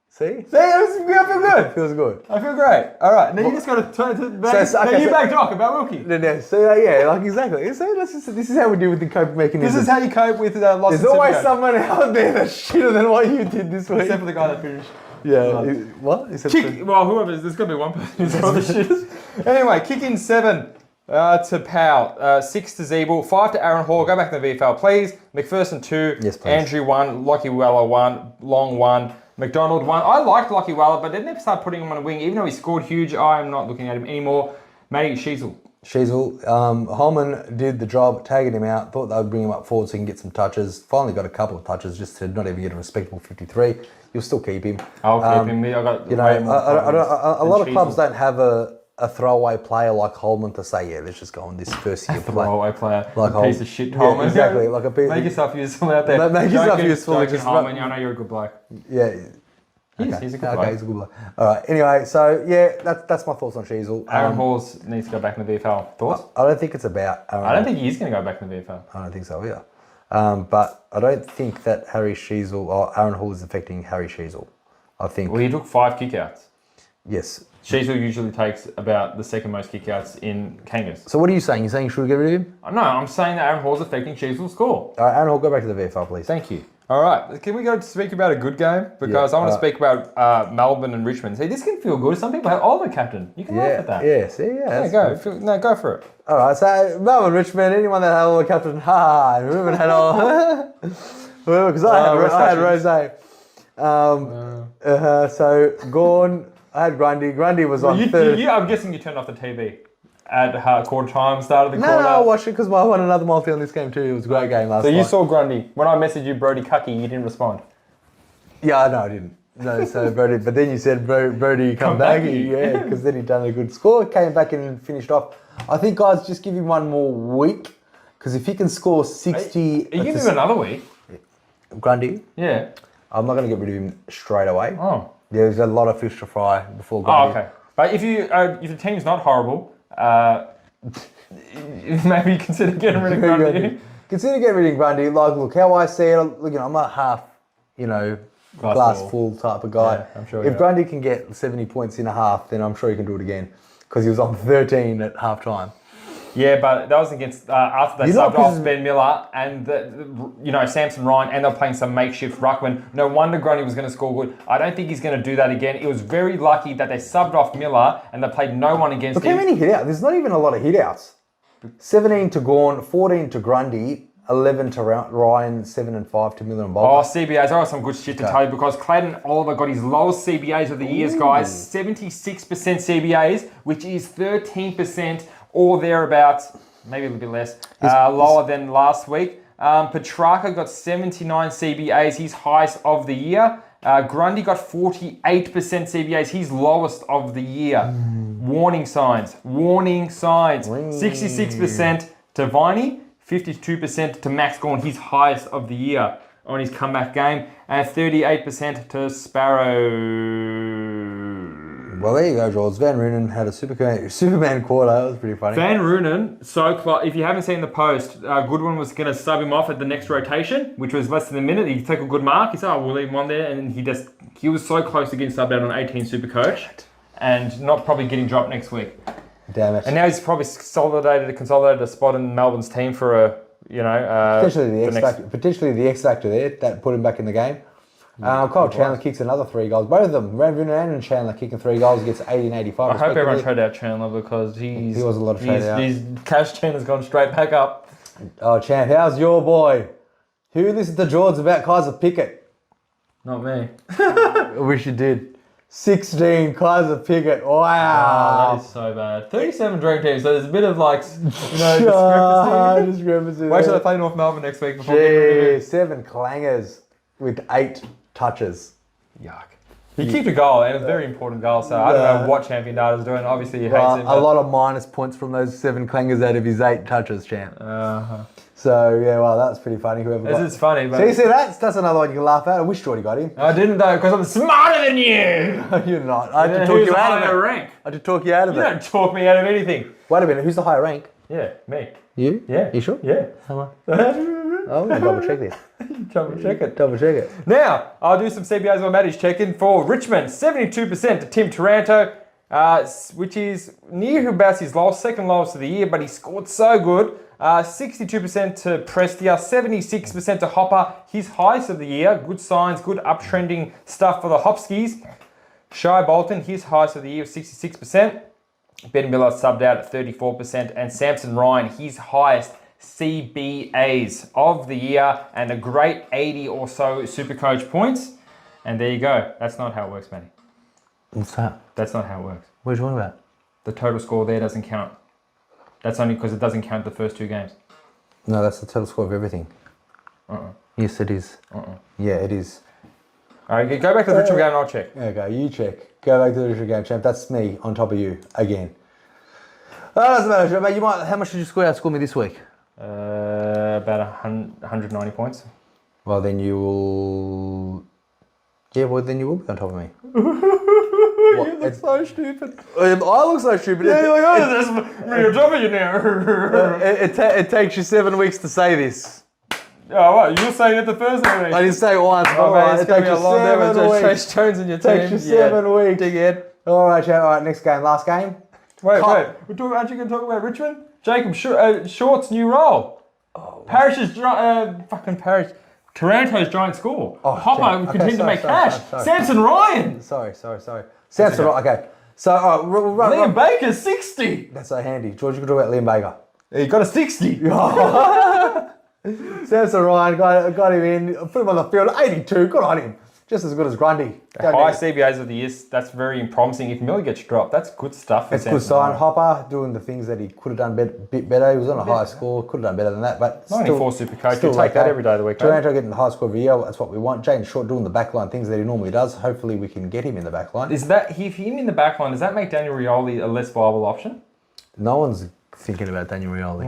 See, I feel good. Feels good. I feel great. All right, now you just got to turn to back. You back talk about Wilkie. No. So yeah, like exactly. So this is how we deal with the coping mechanism. This is how you cope with loss. There's always someone out there that's shitter than what you did this week. Except for the guy that finished. Yeah. What? Kick. Well, whoever. There's got to be one person who's got the shitters. Anyway, kick in 7. To Powell, 6 to Zeeble, 5 to Aaron Hall. Go back to the VFL, please. McPherson 2, yes, please. Andrew 1, Lockie Weller 1, Long 1, McDonald 1. I liked Lockie Weller, but they never started putting him on a wing. Even though he scored huge, I am not looking at him anymore. Matty Sheasel. Holman did the job, tagging him out. Thought they would bring him up forward so he can get some touches. Finally got a couple of touches just to not even get a respectable 53. You'll still keep him. I'll keep him. I got a lot of clubs don't have a throwaway player like Holman to say, yeah, let's just go on this first year play. Throwaway player, like a piece of shit Holman. Yeah, exactly. Like a piece. Make yourself useful out there. Make yourself useful. Just Holman, I know you're a good bloke. Yeah. He's a good bloke. He's a good bloke. All right. Anyway, so yeah, that's my thoughts on Sheasel. Aaron Halls needs to go back in the VFL. Thoughts? I don't think it's about Aaron. I don't think he's going to go back in the VFL. I don't think so either. But I don't think that Harry Sheasel or Aaron Hall is affecting Harry Sheasel. I think. Well, he took 5 kickouts. Yes. Sheasel usually takes about the second most kickouts in Kangas. So what are you saying? You're saying should we get rid of him? No, I'm saying that Aaron Hall's affecting Sheasel's score. All right, Aaron Hall, go back to the VFL, please. Thank you. All right, can we go to speak about a good game? Because I want to speak about Melbourne and Richmond. See, this can feel good. Some people have Oliver captain. You can laugh at that. Yeah, see, yeah. Go for it. All right, so Melbourne, Richmond, anyone that had Oliver captain, Richmond had Oliver. Because I had Rose. So Gorn, I had Grundy. Grundy was on third. I'm guessing you turned off the TV at quarter time, started the quarter. No, I watched it because I won another multi on this game too. It was a great game last night. So you saw Grundy. When I messaged you Brody Cucky, you didn't respond. Yeah, no, I didn't. No, so Brody, but then you said Brody come back. Yeah, because then he'd done a good score, came back and finished off. I think, guys, just give him one more week because if he can score 60... Are you giving him another week? Grundy? Yeah. I'm not going to get rid of him straight away. Oh. There's a lot of fish to fry before Grundy. Oh, okay. But if the team's not horrible, maybe consider getting rid of Grundy. Consider getting rid of Grundy. Like, look, how I see it, look, I'm a half, glass full type of guy. Yeah, I'm sure if Grundy can get 70 points in a half, then I'm sure he can do it again because he was on 13 at half time. Yeah, but that was against after they subbed off Ben Miller and Samson Ryan, and they're playing some makeshift ruckman. No wonder Grundy was going to score good. I don't think he's going to do that again. It was very lucky that they subbed off Miller and they played no one against him. Look how many hit outs. There's not even a lot of hit outs. 17 to Gorn, 14 to Grundy, 11 to Ryan, 7 and 5 to Miller and Bolt. Oh, CBAs. I got some good shit to tell you because Clayton Oliver got his lowest CBAs of the years, guys. 76% CBAs, which is 13% or thereabouts, maybe a little bit less, lower than last week. Petrarca got 79 CBAs, his highest of the year. Grundy got 48% CBAs, his lowest of the year. Warning signs. 66% to Viney, 52% to Max Gawn, his highest of the year. on his comeback game, and 38% to Sparrow. Well, there you go, George. Van Roonen had a Superman quarter. That was pretty funny. Van Roonen, so close. If you haven't seen the post, Goodwin was going to sub him off at the next rotation, which was less than a minute. He took a good mark. He said, "Oh, we'll leave him on there," and he was so close to getting subbed out on 18 Supercoach, and not probably getting dropped next week. Damn it! And now he's probably consolidated a spot in Melbourne's team for potentially the X factor there that put him back in the game. Kyle Chandler kicks another 3 goals. Both of them, Van Roonen and Chandler kicking 3 goals, gets 80 and 85. I hope everyone traded out Chandler because he was a lot of traded out. His cash Chandler's gone straight back up. Oh, Champ, how's your boy? Who listened to George about Kaiser Pickett? Not me. I wish you did. 16 Kaiser Pickett. Wow. Oh, that is so bad. 37 dream teams, so there's a bit of discrepancy. Wait till they play North Melbourne next week before getting rid of him. 7 clangers with 8 touches. Yuck. He kicked a goal, and it was a very important goal, so I don't know what Champion Data's doing. Obviously, he hates him. A lot of minus points from those 7 clangers out of his 8 touches, Champ. So, yeah, well, that's pretty funny. This is funny, but... See, that's another one you can laugh at. I wish Jordy got him. I didn't, though, because I'm smarter than you! You're not. I had to talk you out of it. Rank? I had to talk you out of it. You don't talk me out of anything. Wait a minute, who's the higher rank? Yeah, me. You? Yeah. You sure? Yeah. Oh, I'm going to double check this. Double check it. Now, I'll do some CBAs on Maddie's check-in for Richmond. 72% to Tim Taranto, which is near about his second lowest of the year, but he scored so good. 62% to Prestia, 76% to Hopper, his highest of the year. Good signs, good uptrending stuff for the Hopskis. Shai Bolton, his highest of the year, 66%. Ben Miller subbed out at 34%, and Samson Ryan, his highest CBAs of the year, and a great 80 or so Supercoach points. And there you go. That's not how it works, Matty. What's that? That's not how it works. What are you talking about? The total score there doesn't count. That's only because it doesn't count the first 2 games. No, that's the total score of everything. Yes, it is. Yeah, it is. All right, go back to the Richmond game and I'll check. Okay, you check. Go back to the Richmond game, Champ. That's me on top of you again. Doesn't matter, mate. How much did you outscore me this week? About 190 points. Well, then you will... Yeah, well, then you will be on top of me. You look so stupid. I look so stupid. Yeah, you're like, oh, that's me on top of you now. It takes you 7 weeks to say this. Oh, what? You were saying it the first week. I didn't say it once. Oh, man, it's going to be a long day with 7 weeks. Chase Jones in your team. It takes you 7 weeks. Dickhead. All right, Champ. All right, next game. Last game. Wait. We're actually going to talk about Richmond? Jacob Short's new role. Parrish's fucking Parrish. Taranto's giant score. Hopper continue to make cash. Samson Ryan. Sorry. Samson Ryan. Okay. So, Liam Baker, 60. That's so handy. George, you can talk about Liam Baker. He got a 60. Samson Ryan got him in, put him on the field. 82. Good on him. Just as good as Grundy. High CBAs of the year. That's very promising. If Miller gets dropped, that's good stuff. It's good sign. Hopper doing the things that he could have done bit better. He was on a high score. Could have done better than that. But 94 Supercoach. You take that every day of the week. Taranto getting the high score of the year. That's what we want. Jaden Short doing the backline things that he normally does. Hopefully we can get him in the backline. Is that him in the backline? Does that make Daniel Rioli a less viable option? No one's thinking about Daniel Rioli.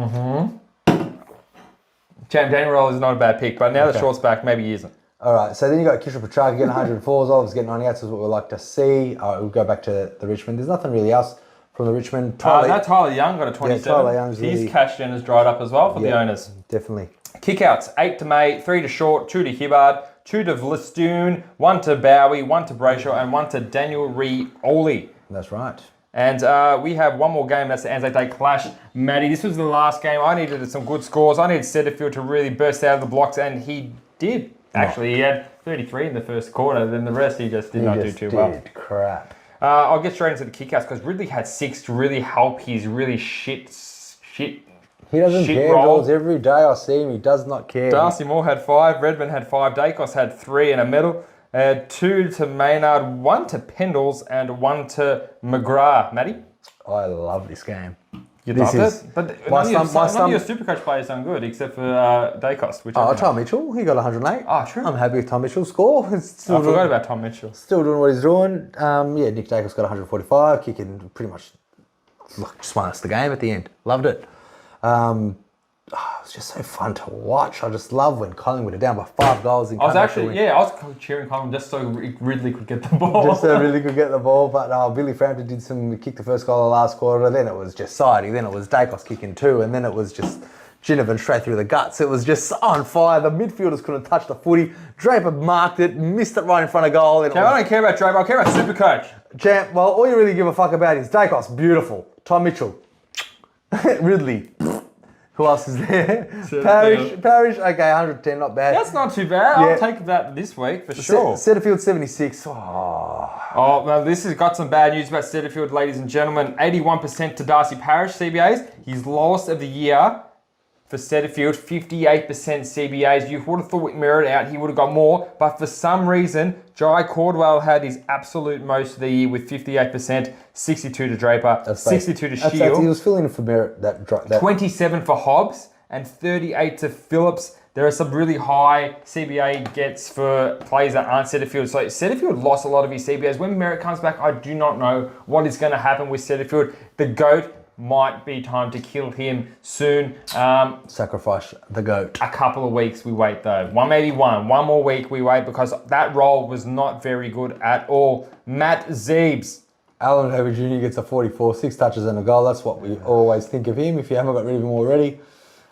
Daniel Rioli is not a bad pick, but now the Short's back, maybe he isn't. All right, so then you got Kishra Petrarca getting 104s, Oliver's getting 98s, is what we like to see. All right, we'll go back to the Richmond. There's nothing really else from the Richmond. Tyler Young got a 27. Yeah, Tyler Young's his cash gen has dried up as well for the owners. Definitely. Kickouts, 8 to May, 3 to Short, 2 to Hibbard, 2 to Vlastoon, 1 to Bowie, 1 to Brayshaw, and 1 to Daniel Rioli. That's right. And we have one more game, that's the Anzac Day Clash. Matty, this was the last game. I needed some good scores. I needed Setterfield to really burst out of the blocks, and he did. Actually, he had 33 in the first quarter, then the rest he just did not do too well. Crap. I'll get straight into the kickouts because Ridley had 6 to really help his really shit. He doesn't care, Jules. Every day I see him, he does not care. Darcy Moore had 5, Redmond had 5, Dacos had 3 and a medal. 2 to Maynard, 1 to Pendles, and 1 to McGrath. Matty? I love this game. You loved it? But none of your Supercoach players done good, except for Dacos. Tom Mitchell, he got 108. Oh, true. I'm happy with Tom Mitchell's score. I forgot about Tom Mitchell. Still doing what he's doing. Nick Dacos got 145, kicking pretty much just won us the game at the end. Loved it. was just so fun to watch. I just love when Collingwood are down by 5 goals. I was cheering Carlton just so Ridley could get the ball. Just so Ridley could get the ball. But Billy Frampton kicked the first goal of the last quarter. Then it was just Sidey. Then it was Dacos kicking 2. And then it was just Ginnivan straight through the guts. It was just on fire. The midfielders couldn't touch the footy. Draper marked it, missed it right in front of goal. And I don't care about Draper. I care about SuperCoach. Champ, well, all you really give a fuck about is Dacos, beautiful. Tom Mitchell. Ridley. Who else is there? Parrish, okay, 110, not bad. That's not too bad. I'll take that this week for sure. Setterfield, 76. Oh, well, this has got some bad news about Setterfield, ladies and gentlemen. 81% to Darcy Parish, CBAs. His lowest of the year for Setterfield, 58% CBAs. You would have thought it mirrored out. He would have got more. But for some reason, Jai Cordwell had his absolute most of the year with 58%, 62 to Draper, 62 to Shield. He was filling in for Merritt. That 27 for Hobbs and 38 to Phillips. There are some really high CBA gets for players that aren't Setterfield. So Setterfield lost a lot of his CBAs. When Merritt comes back, I do not know what is going to happen with Setterfield. The GOAT might be time to kill him soon. Sacrifice the GOAT. A couple of weeks we wait though. One more week we wait because that role was not very good at all. Matt Zeebs. Alan Over Jr. gets a 44, 6 touches and a goal. That's what we always think of him if you haven't got rid of him already.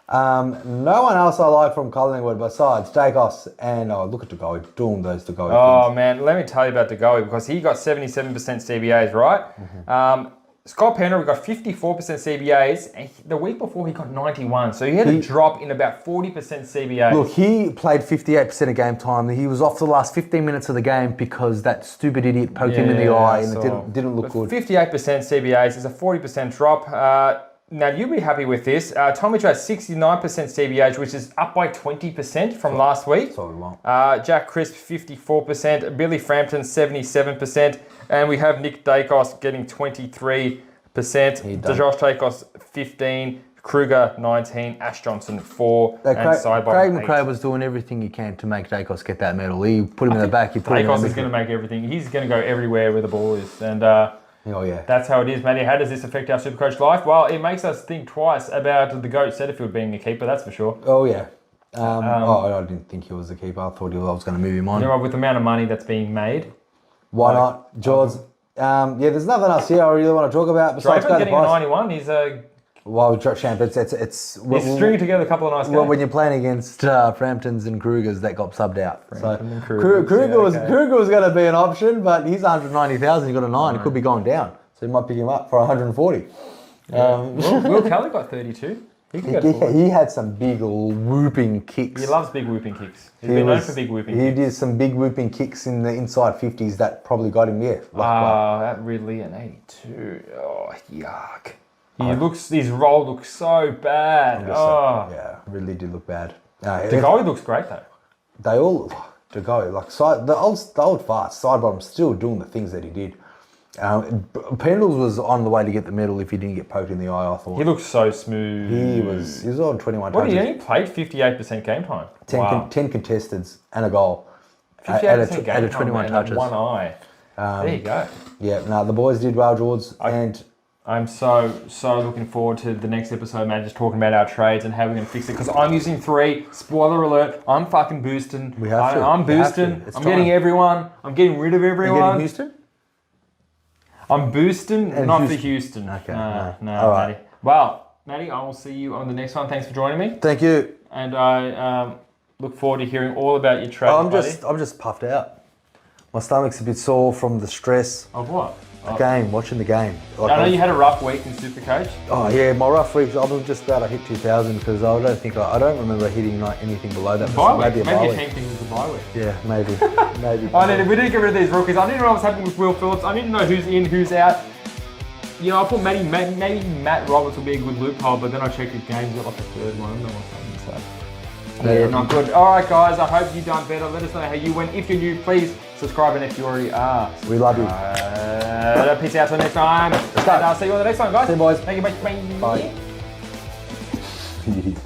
No one else I like from Collingwood besides Dacos and look at Degoe, doing those Degoe things. Man, let me tell you about Degoe because he got 77% CBAs, right? Mm-hmm. Scott Penrith got 54% CBAs, and the week before he got 91. So he had a drop in about 40% CBAs. Look, he played 58% of game time. He was off the last 15 minutes of the game because that stupid idiot poked him in the eye and it didn't look good. 58% CBAs is a 40% drop. Now, you'll be happy with this. Tom Mitchell has 69% CBAs, which is up by 20% from last week. So we won't. Jack Crisp, 54%. Billy Frampton, 77%. And we have Nick Dacos getting 23%. DeJosh Dacos, 15%. Kruger, 19%. Ash Johnson, 4%. And Craig McRae was doing everything he can to make Dacos get that medal. He put him in the back. Dacos is going to make everything. He's going to go everywhere where the ball is. And that's how it is, Matty. How does this affect our Supercoach life? Well, it makes us think twice about the GOAT Setterfield being a keeper, that's for sure. Oh, yeah. I didn't think he was a keeper. I thought I was going to move him on. You know, with the amount of money that's being made. Why not? George, there's nothing else here I really want to talk about. Besides Draper getting a 91, he's a... Well, Champ, it's he's stringing together a couple of nice games. Well, when you're playing against Framptons and Krugers, that got subbed out. Kruger was going to be an option, but he's 190,000. He got a 9. He could be going down, so you might pick him up for 140. Yeah. Will Kelly got 32. He had some big whooping kicks. He loves big whooping kicks. He's been known for big whooping kicks. He did some big whooping kicks in the inside 50s that probably got him there. That Ridley an 82. Oh, yuck. His role looks so bad. Yeah, really did look bad. Degoe looks great though. They all Degoe, like the old farts, side bottom still doing the things that he did. Pendles was on the way to get the medal if he didn't get poked in the eye, I thought. He looked so smooth. He was on 21 touches. He only played 58% game time. 10 contesteds and a goal. 58% game time 21 touches. One eye. There you go. Yeah, the boys did well, George. I'm so looking forward to the next episode, man, just talking about our trades and how we're going to fix it. Because I'm using 3. Spoiler alert, I'm fucking boosting. We have to. I'm boosting. I'm getting everyone. I'm getting rid of everyone. You're getting Houston? I'm boosting, and not for Houston. Okay. No, all right. Matty. Well, Matty, I will see you on the next one. Thanks for joining me. Thank you. And I look forward to hearing all about your trade. I'm just puffed out. My stomach's a bit sore from the stress. Of what? Watching the game. I know you had a rough week in SuperCoach. Oh yeah, my rough week. I was just about to hit 2,000 because I don't remember hitting anything below that. Maybe your team thinks it's a bye week. Yeah, maybe. We didn't get rid of these rookies. I didn't know what was happening with Will Phillips. I didn't know who's in, who's out. You know, I thought maybe Matt Roberts would be a good loophole, but then I checked his games. He got like a third one or something. So yeah, not good. All right, guys. I hope you've done better. Let us know how you went. If you're new, please subscribe, and if you already are, we love you. Peace out till next time. And I'll see you on the next one, guys. See you, boys. Thank you. Bye. Bye.